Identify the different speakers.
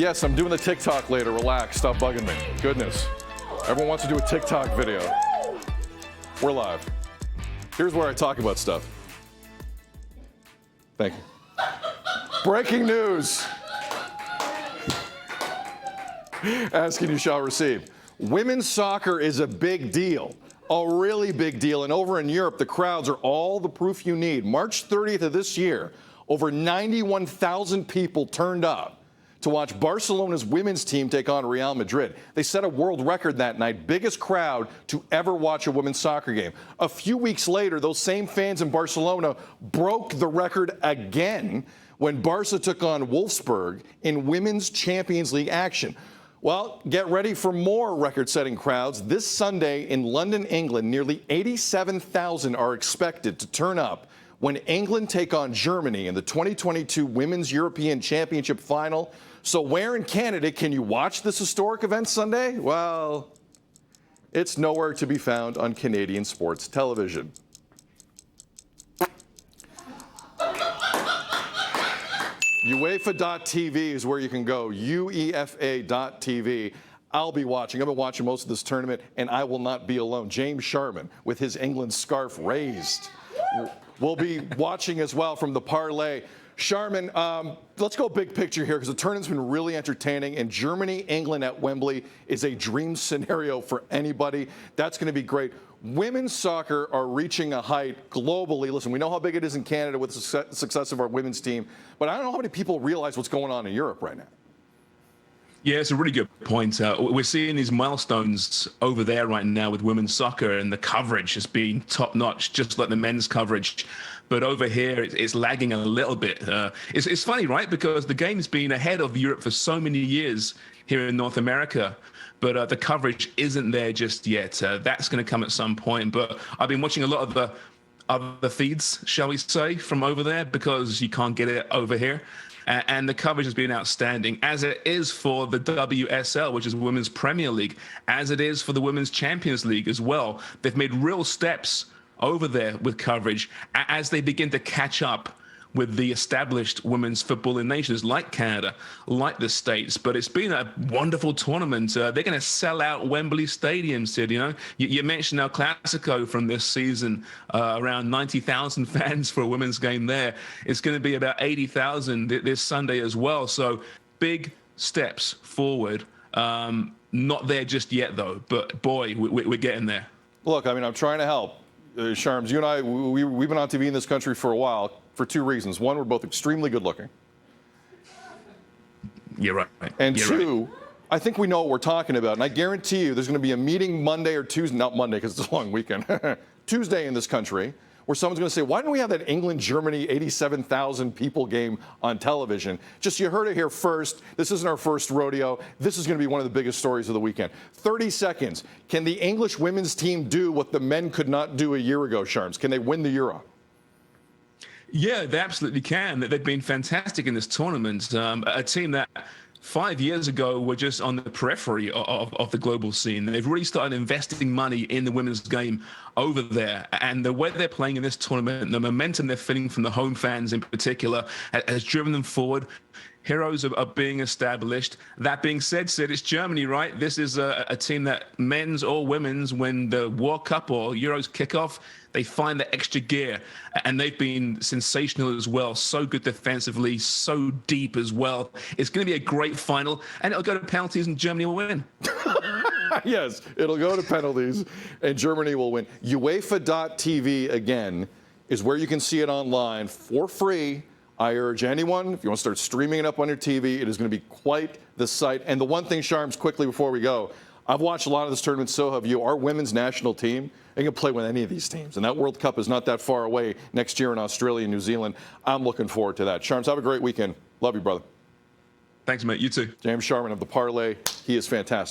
Speaker 1: Yes, I'm doing the TikTok later. Relax. Stop bugging me. Goodness. Everyone wants to do a TikTok video. We're live. Here's where I talk about stuff. Thank you. Breaking news. Ask and you shall receive. Women's soccer is a big deal. A really big deal. And over in Europe, the crowds are all the proof you need. March 30th of this year, over 91,000 people turned up to watch Barcelona's women's team take on Real Madrid. They set a world record that night, biggest crowd to ever watch a women's soccer game. A few weeks later, those same fans in Barcelona broke the record again when Barca took on Wolfsburg in Women's Champions League action. Well, get ready for more record-setting crowds. This Sunday in London, England, nearly 87,000 are expected to turn up when England take on Germany in the 2022 Women's European Championship final. So where in Canada can you watch this historic event Sunday? Well, it's nowhere to be found on Canadian sports television. UEFA.tv is where you can go, UEFA.tv. I'll be watching. I've been watching most of this tournament, and I will not be alone. James Sharman, with his England scarf raised, will be watching as well from the parlay. Sharman, let's go big picture here because the tournament's been really entertaining, and Germany, England at Wembley is a dream scenario for anybody. That's going to be great. Women's soccer are reaching a height globally. Listen, we know how big it is in Canada with the success of our women's team, but I don't know how many people realize what's going on in Europe right now.
Speaker 2: Yeah, it's a really good point. We're seeing these milestones over there right now with women's soccer, and the coverage has been top-notch, just like the men's coverage. But over here, it's lagging a little bit. It's funny, right? Because the game's been ahead of Europe for so many years here in North America, but the coverage isn't there just yet. That's going to come at some point. But I've been watching a lot of the other feeds, shall we say, from over there because you can't get it over here. And the coverage has been outstanding, as it is for the WSL, which is Women's Premier League, as it is for the Women's Champions League as well. They've made real steps over there with coverage as they begin to catch up with the established women's footballing nations like Canada, like the States. But it's been a wonderful tournament. They're going to sell out Wembley Stadium, Sid. You know, you mentioned El Clasico from this season, around 90,000 fans for a women's game there. It's going to be about 80,000 this Sunday as well. So big steps forward. Not there just yet, though. But, boy, we're getting there.
Speaker 1: Look, I mean, I'm trying to help. Sharms, you and I, we've been on TV in this country for a while for two reasons. One, we're both extremely good looking.
Speaker 2: You're right.
Speaker 1: And
Speaker 2: You're
Speaker 1: two,
Speaker 2: right.
Speaker 1: I think we know what we're talking about. And I guarantee you there's going to be a meeting Monday or Tuesday, not Monday because it's a long weekend, Tuesday in this country, where someone's going to say, why didn't we have that England-Germany 87,000 people game on television? Just, you heard it here first. This isn't our first rodeo. This is going to be one of the biggest stories of the weekend. 30 seconds. Can the English women's team do what the men could not do a year ago, Sharms? Can they win the Euro?
Speaker 2: Yeah, they absolutely can. They've been fantastic in this tournament. A team that 5 years ago were just on the periphery of the global scene. They've really started investing money in the women's game over there. And the way they're playing in this tournament, the momentum they're feeling from the home fans in particular, has driven them forward. Heroes are being established. That being said, Sid, it's Germany, right? This is a team that men's or women's, when the World Cup or Euros kick off, they find the extra gear. And they've been sensational as well. So good defensively, so deep as well. It's going to be a great final, and it'll go to penalties, and Germany will win.
Speaker 1: Yes, it'll go to penalties, and Germany will win. UEFA.tv, again, is where you can see it online for free. I urge anyone, if you want to start streaming it up on your TV, it is going to be quite the sight. And the one thing, Sharms, quickly before we go, I've watched a lot of this tournament, so have you. Our women's national team, they can play with any of these teams. And that World Cup is not that far away next year in Australia and New Zealand. I'm looking forward to that. Sharms, have a great weekend. Love you, brother.
Speaker 2: Thanks, mate. You too.
Speaker 1: James Sharman of the Parlay. He is fantastic.